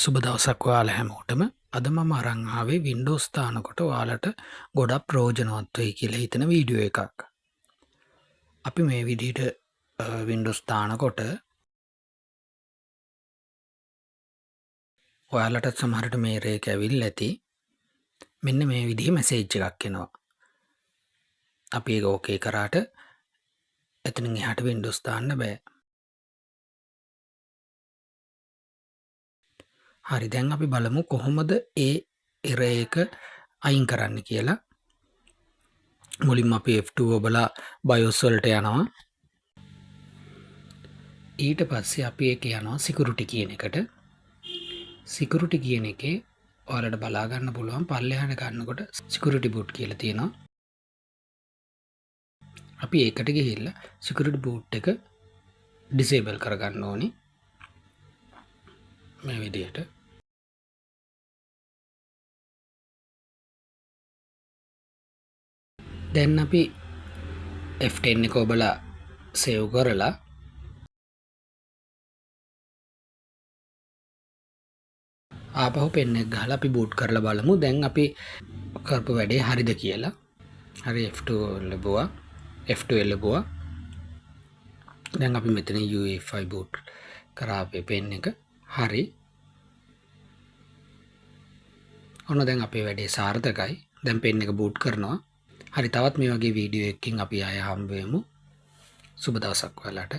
සුබ දවසක් ඔයාලා හැමෝටම. අද මම අරන් ආවේ Windows දානකොට ඔයාලට ගොඩක් ප්‍රයෝජනවත් වෙයි කියලා හිතන වීඩියෝ එකක්. අපි මේ විදිහට Windows දානකොට ඔයාලට සමහරට මේ රේක ඇවිල්ලා ඇති. මෙන්න මේ විදිහේ මැසේජ් එකක් එනවා. අපි ඒක ඕකේ කරාට එතනින් එහාට Windows දාන්න බෑ. හරි, දැන් අපි බලමු කොහොමද ඒ error එක අයින් කරන්න කියලා. මුලින්ම අපි F2 ඔබලා BIOS වලට යනවා. ඊට පස්සේ අපි ඒක යනවා සිකියුරිටි කියන එකට. සිකියුරිටි කියන එකේ ඔයාලට බලා ගන්න පුළුවන් පල්ලෙහාට ගන්නකොට සිකියුරිටි බූට් කියලා තියෙනවා. අපි ඒකට ගිහිල්ලා සිකියුරිටි බූට් එක ඩිසේබල් කරගන්න ඕනේ. මේ විදිහට. දැන් අපි F10 එක ඔබලා සේව් කරලා ආපහු පෙන් එක ගහලා අපි බූට් කරලා බලමු. දැන් අපි කරපු වැඩේ හරිද කියලා. හරි, F2 ලැබුවා. F2 ලැබුවා. දැන් අපි මෙතන UEFI බූට් කරා අපේ පෙන් එක. හරි. ඔන්න දැන් අපේ වැඩේ සාර්ථකයි. දැන් පෙන් එක බූට් කරනවා. හරි, තවත් මේ වගේ වීඩියෝ එකකින් අපි ආය හම්බ වෙමු. සුබ දවසක් ඔයාලට.